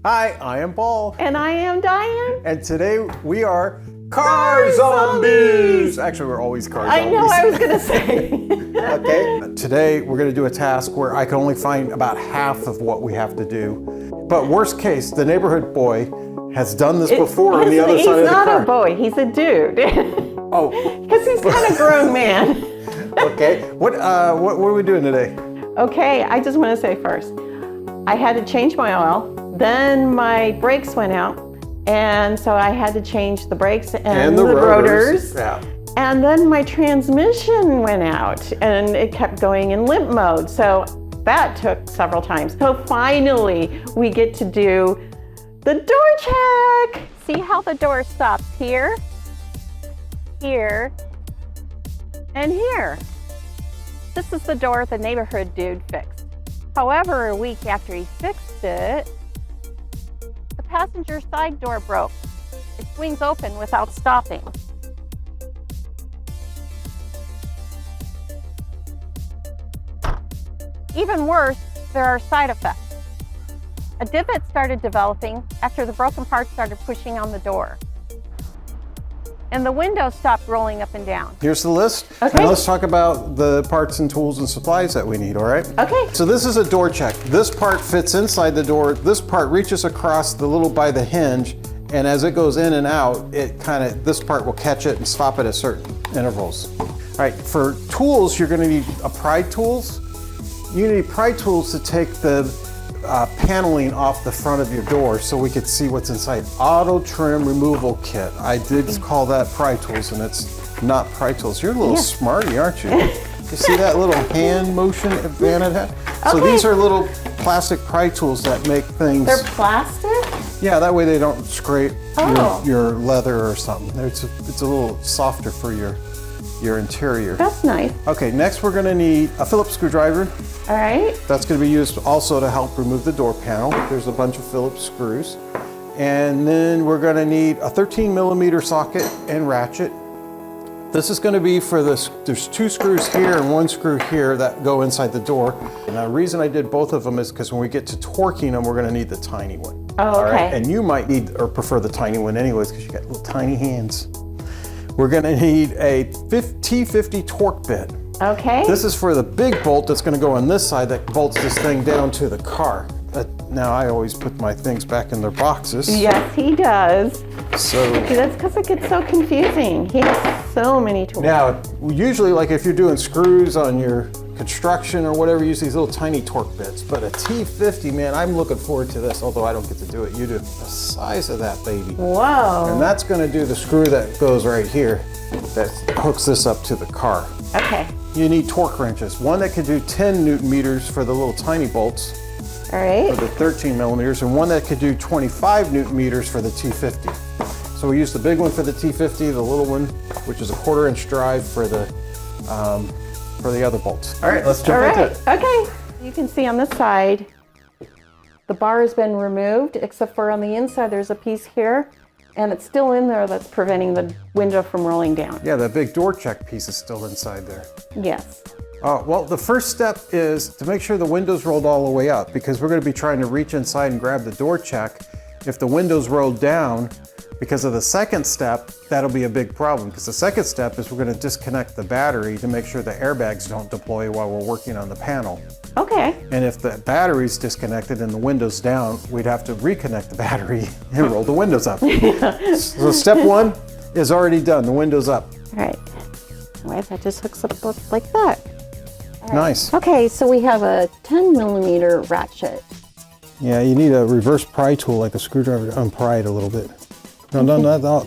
Hi, I am Paul. And I am Diane. And today we are car zombies. Actually, we're always car zombies. I know, I was going to say. Okay. Today we're going to do a task where I can only find about half of what we have to do. But worst case, the neighborhood boy has done this before on the other side of the car. He's not a boy, he's a dude. Oh. Because he's kind of grown man. Okay. What are we doing today? Okay, I just want to say first, I had to change my oil. Then my brakes went out. And so I had to change the brakes and the rotors. Yeah. And then my transmission went out and it kept going in limp mode. So that took several times. So finally we get to do the door check. See how the door stops here, here, and here. This is the door the neighborhood dude fixed. However, a week after he fixed it, the passenger side door broke. It swings open without stopping. Even worse, there are side effects. A divot started developing after the broken part started pushing on the door. And the window stopped rolling up and down. Here's the list. Okay. And let's talk about the parts and tools and supplies that we need, all right? Okay. So this is a door check. This part fits inside the door. This part reaches across the little by the hinge, and as it goes in and out, this part will catch it and stop it at certain intervals. All right, for tools, you're gonna need a pry tools. You need pry tools to take the paneling off the front of your door so we could see what's inside. Auto trim removal kit. I did call that pry tools, and it's not pry tools. You're a little smarty, aren't you? You see that little hand motion Vanna had? So these are little plastic pry tools that make things. They're plastic? Yeah, that way they don't scrape your leather or something. It's a little softer for your interior. That's nice. Okay, next we're gonna need a Phillips screwdriver. All right. That's going to be used also to help remove the door panel. There's a bunch of Phillips screws. And then we're going to need a 13mm socket and ratchet. This is going to be for this. There's 2 screws here and 1 screw here that go inside the door. And the reason I did both of them is because when we get to torquing them, we're going to need the tiny one. Oh, okay. All right? And you might need or prefer the tiny one anyways because you got little tiny hands. We're going to need a T50 torque bit. Okay. This is for the big bolt that's going to go on this side that bolts this thing down to the car. Now I always put my things back in their boxes. Yes, he does. So that's because it gets so confusing. He has so many tools. now, usually like if you're doing screws on your construction or whatever, you use these little tiny torque bits. But a T50, man, I'm looking forward to this, although I don't get to do it. You do. The size of that baby. Whoa. And that's going to do the screw that goes right here that hooks this up to the car. Okay. You need torque wrenches. One that can do 10 Newton meters for the little tiny bolts, All right. for the 13mm, and one that could do 25 Newton meters for the T50. So we use the big one for the T50, the little one, which is a 1/4-inch drive for the other bolts. All right, let's jump into it. Okay. You can see on this side, the bar has been removed, except for on the inside, there's a piece here, and it's still in there that's preventing the window from rolling down. Yeah, that big door check piece is still inside there. Yes. Well, the first step is to make sure the window's rolled all the way up because we're going to be trying to reach inside and grab the door check. If the window's rolled down, because of the second step, that'll be a big problem because the second step is we're going to disconnect the battery to make sure the airbags don't deploy while we're working on the panel. Okay. And if the battery's disconnected and the window's down, we'd have to reconnect the battery and roll the windows up. So step 1 is already done. The window's up. All right. All right, that just hooks up like that. Right. Nice. Okay, so we have a 10mm ratchet. Yeah, you need a reverse pry tool like a screwdriver to unpry it a little bit. No,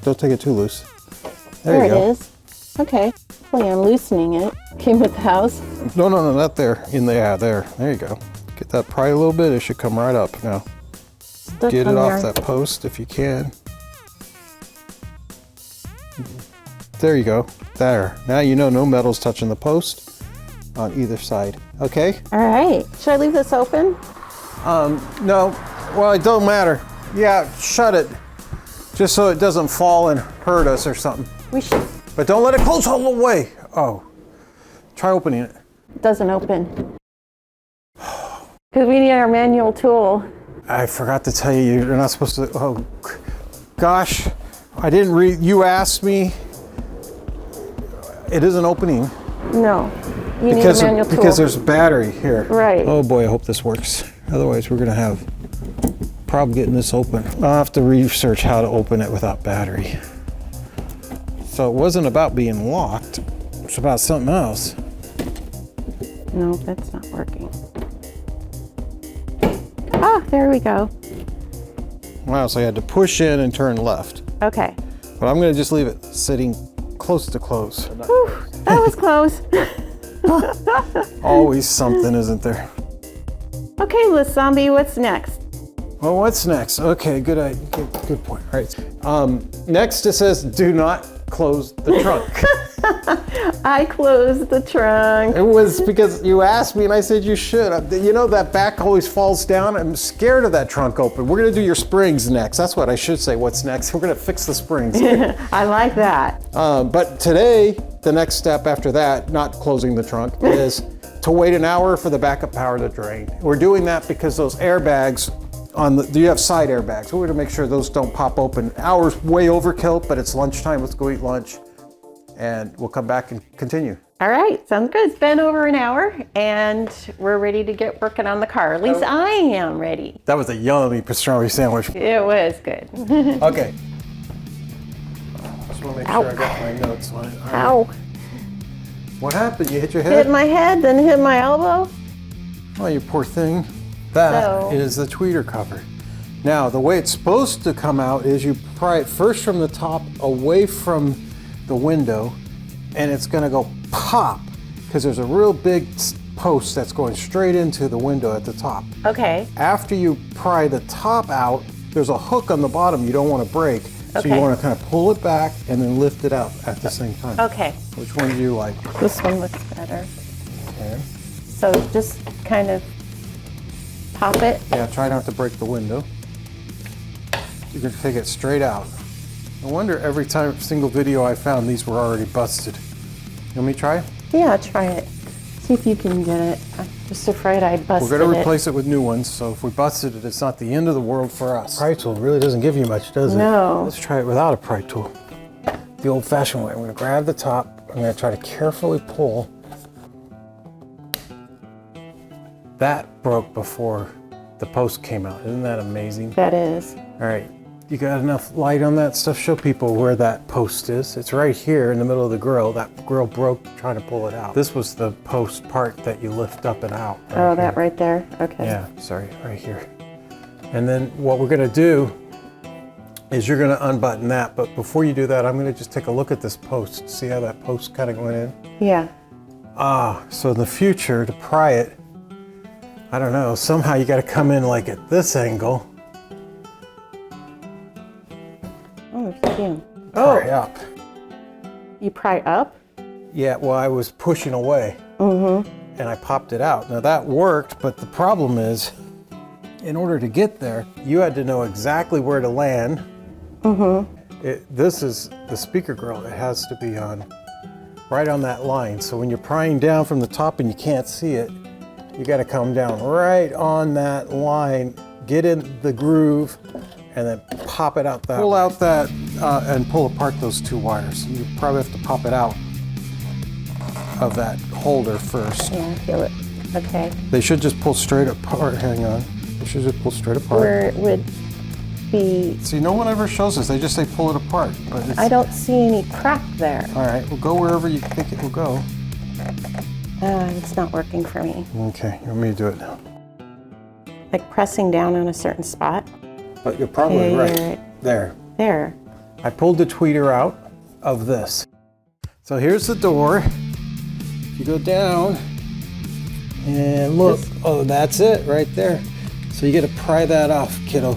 don't take it too loose. There you go. It is. Okay. Hopefully I'm loosening it. Came with the house. No, not there. There you go. Get that pry a little bit. It should come right up now. Get it off that post if you can. There you go. There. Now you know no metal's touching the post on either side. Okay? All right. Should I leave this open? No. Well, it don't matter. Yeah, shut it. Just so it doesn't fall and hurt us or something. We should. But don't let it close all the way. Oh. Try opening it. It doesn't open. Because we need our manual tool. I forgot to tell you, you're not supposed to, oh gosh, I didn't read, you asked me. It isn't opening. No, you need a manual tool. Because there's a battery here. Right. Oh boy, I hope this works. Otherwise we're gonna have problem getting this open. I'll have to research how to open it without battery. So it wasn't about being locked, it's about something else. No, that's not working. Ah, there we go. Wow, so I had to push in and turn left. Okay. But I'm gonna just leave it sitting close to close. Whew, that was close. Always something, isn't there? Okay, Liz Zombie, what's next? Well, what's next? Okay, good point. All right. Next it says, do not close the trunk. I closed the trunk. It was because you asked me and I said you should. You know that back always falls down? I'm scared of that trunk open. We're gonna do your springs next. That's what I should say, what's next. We're gonna fix the springs. I like that. But today, the next step after that, not closing the trunk, is to wait an hour for the backup power to drain. We're doing that because those airbags, you have side airbags. We're gonna make sure those don't pop open. Hour's way overkill, but it's lunchtime, let's go eat lunch. And we'll come back and continue. All right, sounds good. It's been over an hour and we're ready to get working on the car. At least I am ready. That was a yummy pastrami sandwich. It was good. Okay. Just wanna make sure I got my notes on it. Ow. What happened? You hit your Hit head? my head, then hit my elbow. Oh, you poor thing. That is the tweeter cover. Now, the way it's supposed to come out is you pry it first from the top away from the window, and it's gonna go pop, because there's a real big post that's going straight into the window at the top. Okay. After you pry the top out, there's a hook on the bottom you don't want to break, so Okay. you want to kind of pull it back and then lift it out at the same time. Okay. Which one do you like? This one looks better. Okay. So just kind of pop it. Yeah, try not to break the window. You're going to take it straight out. No wonder every single video I found, these were already busted. You want me to try? Yeah, try it. See if you can get it. I'm just afraid I busted it. We're going to replace it with new ones, so if we busted it, it's not the end of the world for us. Pry tool really doesn't give you much, does it? No. Let's try it without a pry tool. The old-fashioned way. I'm going to grab the top. I'm going to try to carefully pull. That broke before the post came out. Isn't that amazing? That is. All right. You got enough light on that stuff? Show people where that post is. It's right here in the middle of the grill. That grill broke trying to pull it out. This was the post part that you lift up and out. Oh, that right there? Okay. Yeah, sorry, right here. And then what we're gonna do is you're gonna unbutton that, but before you do that, I'm gonna just take a look at this post. See how that post kind of went in? Yeah. So in the future, to pry it, I don't know, somehow you gotta come in like at this angle. Oh, damn. Pry up. You pry up? Yeah, well, I was pushing away. And I popped it out. Now that worked, but the problem is, in order to get there, you had to know exactly where to land. This is the speaker grill. It has to be on, right on that line. So when you're prying down from the top and you can't see it, you gotta come down right on that line, get in the groove, and then pop it out that way. Pull out that and pull apart those two wires. You probably have to pop it out of that holder first. Yeah, I feel it. Okay. They should just pull straight apart. Hang on. They should just pull straight apart. Where it would be. See, no one ever shows us. They just say pull it apart. But it's, I don't see any crack there. all right, we'll go wherever you think it will go. It's not working for me. Okay, you want me to do it now? Like pressing down on a certain spot. But you're probably Yeah, right. you're right. There. There. I pulled the tweeter out of this. So here's the door. You go down and look. Oh, that's it right there. So you got to pry that off, kiddo.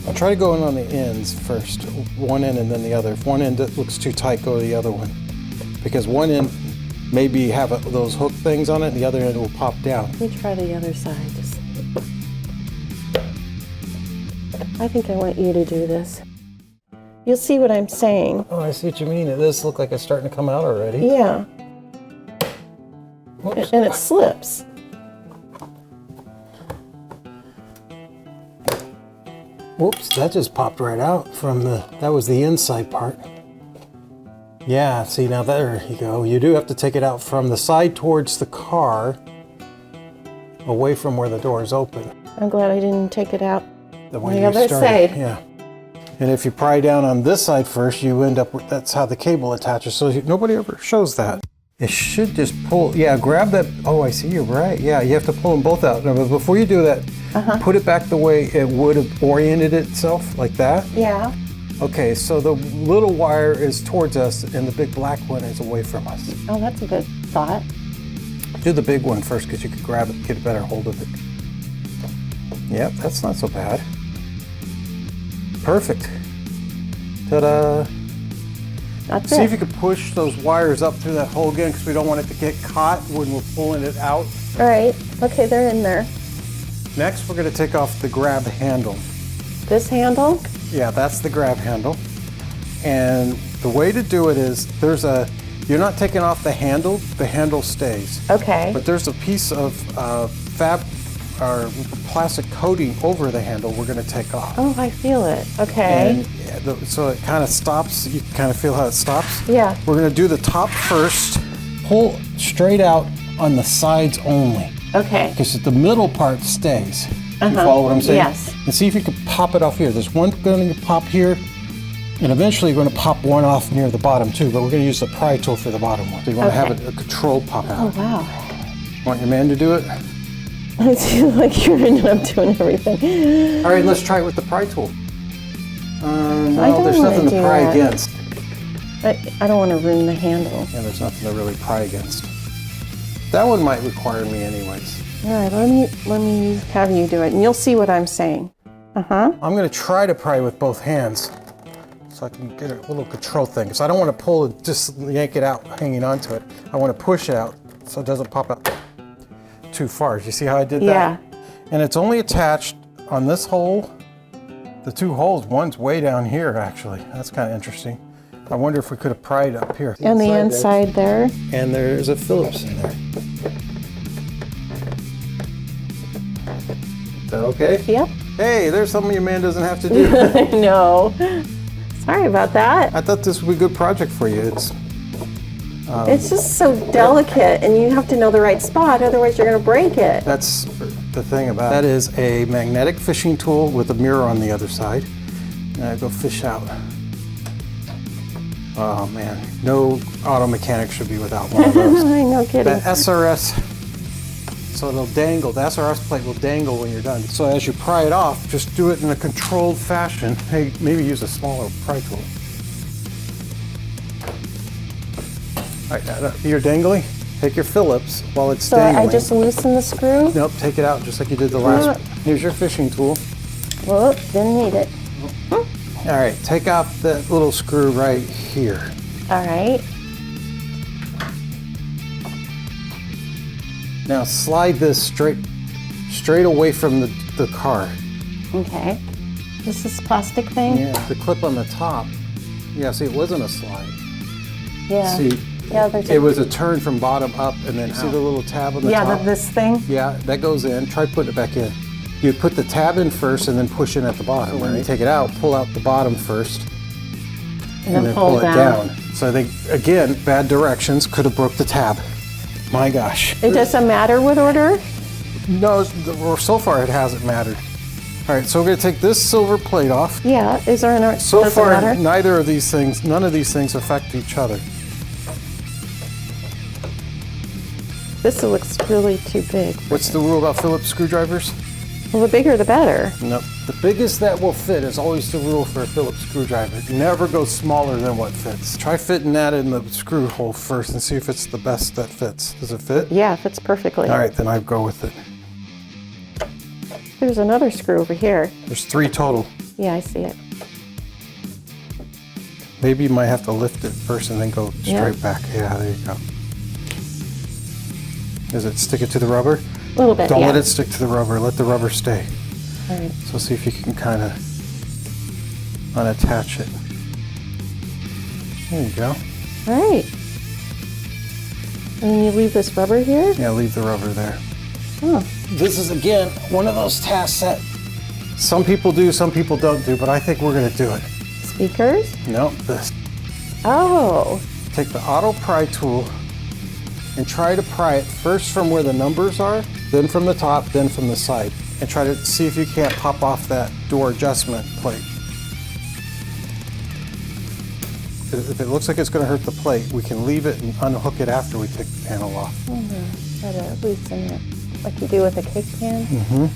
I'll try to go in on the ends first. One end and then the other. If one end looks too tight, go to the other one. Because one end maybe have those hook things on it and the other end will pop down. Let me try the other side. I think I want you to do this. You'll see what I'm saying. Oh, I see what you mean. It does look like it's starting to come out already. Yeah. Whoops. And it slips. Whoops, that just popped right out from that was the inside part. Yeah, see, now there you go. You do have to take it out from the side towards the car, away from where the door is open. I'm glad I didn't take it out The on the other side. Yeah. And if you pry down on this side first, you end up with, that's how the cable attaches. So nobody ever shows that. It should just pull, yeah, grab that. Oh, I see, you're right. Yeah, you have to pull them both out. Now, but before you do that, put it back the way it would have oriented itself, like that. Yeah. Okay, so the little wire is towards us and the big black one is away from us. Oh, that's a good thought. Do the big one first because you could grab it, get a better hold of it. Yep, that's not so bad. Perfect. Ta-da. That's See it. if you could push those wires up through that hole again because we don't want it to get caught when we're pulling it out. All right. Okay, they're in there. Next, we're going to take off the grab handle. This handle? Yeah, that's the grab handle. And the way to do it is you're not taking off the handle stays. Okay. But there's a piece of or plastic coating over the handle we're going to take off. Oh, I feel it. Okay. And so it kind of stops. You kind of feel how it stops? Yeah. We're going to do the top first. Pull straight out on the sides only. Okay. Because the middle part stays. You follow what I'm saying? Yes. And see if you can pop it off here. There's one going to pop here, and eventually you're going to pop one off near the bottom too, but we're going to use the pry tool for the bottom one. So you want to have a control pop out. Oh, wow. Want your man to do it? It seems like you're ended up doing everything. All right, let's try it with the pry tool. I No, don't there's wanna nothing to do pry that. against. I don't want to ruin the handle. Yeah, there's nothing to really pry against. That one might require me anyways. All right, let me have you do it, and you'll see what I'm saying. I'm going to try to pry with both hands so I can get a little control thing. Because I don't want to pull it, just yank it out hanging onto it. I want to push it out so it doesn't pop out too far. You see how I did that? Yeah. And it's only attached on this hole. The two holes, one's way down here actually. That's kind of interesting. I wonder if we could have pried up here. And the inside there. And there's a Phillips in there. Is that okay? Yep. Hey, there's something your man doesn't have to do. No. Sorry about that. I thought this would be a good project for you. It's just so delicate, and you have to know the right spot, otherwise you're going to break it. That's the thing about it. That is a magnetic fishing tool with a mirror on the other side. And I go fish out. Oh man, no auto mechanic should be without one of those. No kidding. The SRS, so it'll dangle, the SRS plate will dangle when you're done. So as you pry it off, just do it in a controlled fashion. Hey, maybe use a smaller pry tool. All right, now you're dangling. Take your Phillips while it's So dangling. I just loosen the screw? Nope, take it out just like you did the last one. Here's your fishing tool. Whoop, didn't need it. All right, take out that little screw right here. All right. Now slide this straight away from the car. Okay. This is plastic thing? Yeah, the clip on the top. Yeah, see, it wasn't a slide. Yeah. See, Yeah, there's it was a turn from bottom up and then see the little tab on the top? this thing? Yeah, that goes in. Try putting it back in. You put the tab in first and then push in at the bottom. When you take it out, pull out the bottom first and then pull it down. So they, again, bad directions, could have broke the tab. My gosh. It doesn't matter what order? No, so far it hasn't mattered. All right, so we're gonna take this silver plate off. Yeah, is there an order? So doesn't far, matter? none of these things affect each other. This looks really too big. What's the rule about Phillips screwdrivers? Well, the bigger the better. No, the biggest that will fit is always the rule for a Phillips screwdriver. Never go smaller than what fits. Try fitting that in the screw hole first and see if it's the best that fits. Does it fit? Yeah, it fits perfectly. All right, then I'd go with it. There's another screw over here. There's 3 total. Yeah, I see it. Maybe you might have to lift it first and then go Yeah. straight back. Yeah, there you go. Does it stick it to the rubber? A little bit, Don't yeah. let it stick to the rubber. Let the rubber stay. All right. So see if you can kind of unattach it. There you go. All right. And then you leave this rubber here? Yeah, leave the rubber there. Oh. This is, again, one of those tasks that Some people do, some people don't do, but I think we're gonna do it. Speakers? No, this. Oh. Take the auto pry tool and try to pry it first from where the numbers are, then from the top, then from the side. And try to see if you can't pop off that door adjustment plate. If it looks like it's gonna hurt the plate, we can leave it and unhook it after we take the panel off. Try to loosen it, like you do with a cake pan.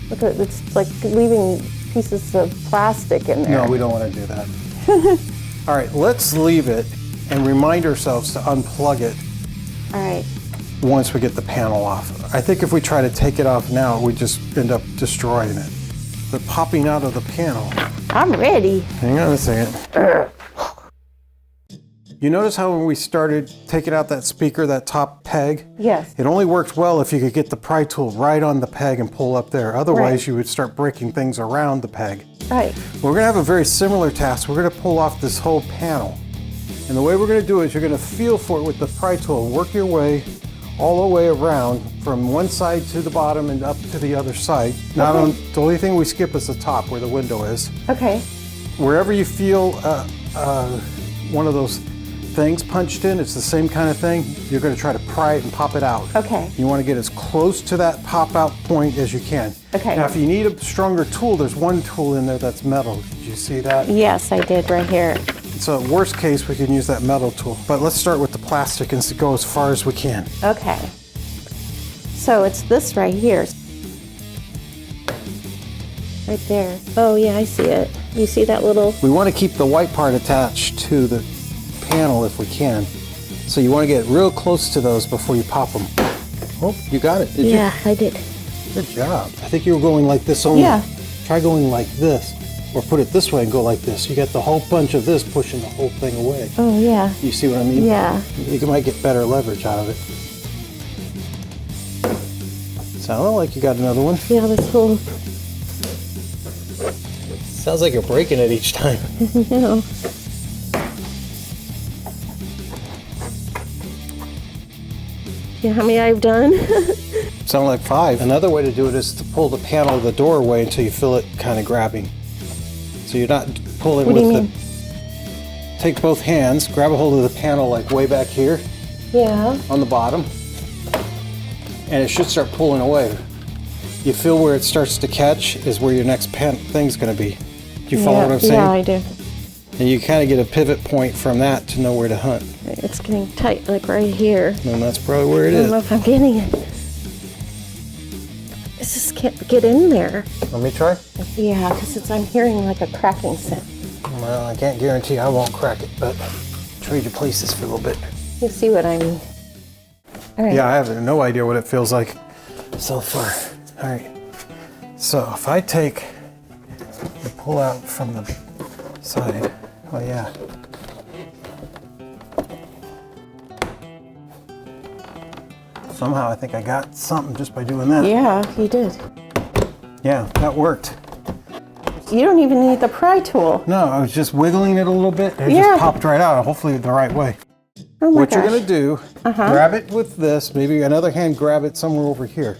Look at it's like leaving pieces of plastic in there. No, we don't want to do that. All right, let's leave it and remind ourselves to unplug it. All right. Once we get the panel off. I think if we try to take it off now, we just end up destroying it. The popping out of the panel. I'm ready. Hang on a second. You notice how when we started taking out that speaker, that top peg? Yes. It only worked well if you could get the pry tool right on the peg and pull up there. Otherwise, you would start breaking things around the peg. Right. We're gonna have a very similar task. We're gonna pull off this whole panel. And the way we're gonna do it is you're gonna feel for it with the pry tool. Work your way all the way around from one side to the bottom and up to the other side. Not on, the only thing we skip is the top where the window is. Okay. Wherever you feel one of those things punched in, it's the same kind of thing. You're going to try to pry it and pop it out. Okay. You want to get as close to that pop out point as you can. Okay. Now if you need a stronger tool, there's one tool in there that's metal. Did you see that? Yes, I did right here. So worst case, we can use that metal tool. But let's start with the plastic and go as far as we can. Okay. So it's this right here. Right there. Oh yeah, I see it. You see that little... We want to keep the white part attached to the panel if we can. So you want to get real close to those before you pop them. Oh, you got it, did you? Yeah, I did. Good job. I think you were going like this only. Yeah. Try going like this, or put it this way and go like this. You got the whole bunch of this pushing the whole thing away. Oh yeah. You see what I mean? Yeah. You might get better leverage out of it. Sounded like you got another one. Yeah, this whole... Sounds like you're breaking it each time. No. You know how many I've done? Sound like 5. Another way to do it is to pull the panel of the door away until you feel it kind of grabbing. So you're not pulling What with do you mean? Take both hands, grab a hold of the panel like way back here Yeah. on the bottom, and it should start pulling away. You feel where it starts to catch is where your next thing's going to be. Do you follow what I'm saying? Yeah, I do. And you kind of get a pivot point from that to know where to hunt. It's getting tight, like right here. And that's probably where it I don't know is. if I'm getting it. I just can't get in there. Let me try. Yeah, because I'm hearing like a cracking sound. Well, I can't guarantee I won't crack it, but trade your places for a little bit. You see what I mean? All right. Yeah, I have no idea what it feels like so far. All right. So if I take the pull out from the side, oh yeah. Somehow I think I got something just by doing that. Yeah, you did. Yeah, that worked. You don't even need the pry tool. No, I was just wiggling it a little bit and it Yeah. just popped right out, hopefully the right way. Oh my What gosh. you're gonna do, grab it with this, maybe another hand grab it somewhere over here.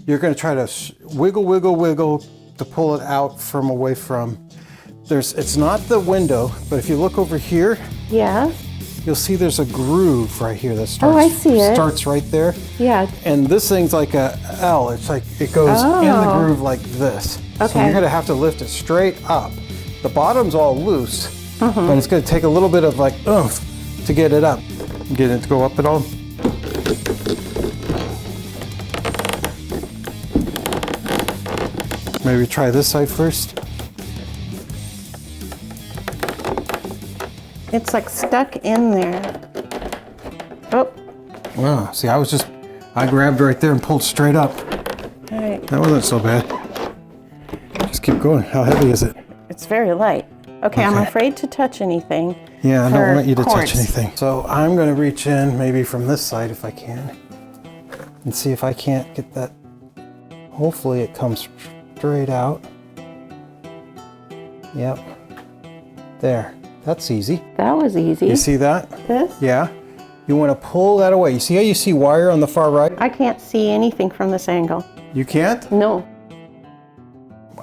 You're gonna try to wiggle, wiggle, wiggle to pull it out from away from. It's not the window, but if you look over here, Yeah. you'll see there's a groove right here that starts. I see it. Starts right there. Yeah. And this thing's like a L. It's like it goes in the groove like this. So Okay. you're gonna have to lift it straight up. The bottom's all loose, but it's gonna take a little bit of like oomph to get it up. Get it to go up at all. Maybe try this side first. It's like stuck in there. Oh, Wow, see, I grabbed right there and pulled straight up. all right. That wasn't so bad. Just keep going. How heavy is it? It's very light. Okay, I'm Okay. afraid to touch anything. Yeah, I for don't want you to cords. touch anything. So I'm gonna reach in maybe from this side if I can and see if I can't get that. Hopefully it comes straight out. Yep. There. That's easy. That was easy. You see that? This? Yeah. You want to pull that away. You see how you see wire on the far right? I can't see anything from this angle. You can't? No.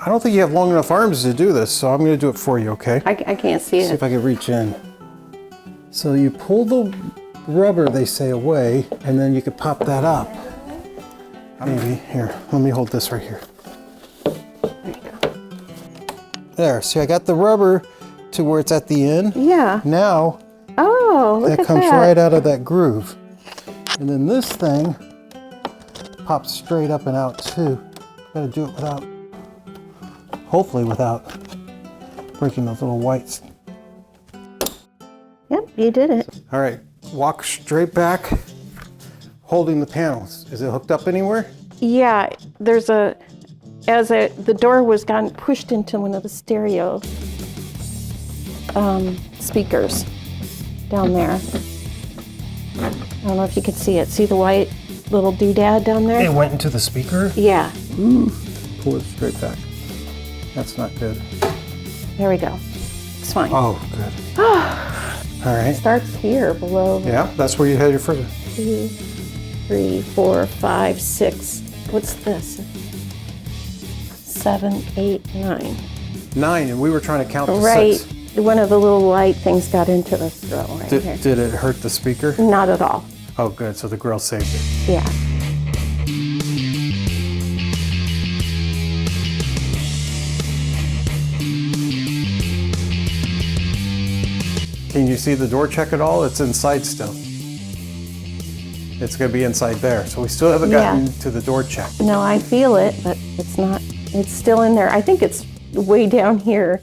I don't think you have long enough arms to do this, so I'm going to do it for you, okay? I can't see See it. if I can reach in. So you pull the rubber, they say, away, and then you could pop that up. Maybe. Here, let me hold this right here. There you go. There, see, I got the rubber to where it's at the end. Yeah. Now, Oh, look that at comes that. right out of that groove. And then this thing pops straight up and out too. Gotta do it without, hopefully without breaking those little whites. Yep, you did it. All right, walk straight back, holding the panels. Is it hooked up anywhere? Yeah, there's the door was gotten pushed into one of the stereo speakers down there. I don't know if you could see it. See the white little doodad down there? It went into the speaker? Yeah, Pull it straight back. That's not good. there we go. It's fine. Oh, good. All right. Starts here below. Yeah, that's where you had your first. 2, 3, 4, 5, 6. What's this? 7, 8, 9. 9, and we were trying to count to Right. 6. One of the little light things got into the throat right here. Did it hurt the speaker? Not at all. Oh, good. So the grill saved it. Yeah. Can you see the door check at all? It's inside still. It's going to be inside there. So we still haven't gotten to the door check. No, I feel it, but it's not. It's still in there. I think it's way down here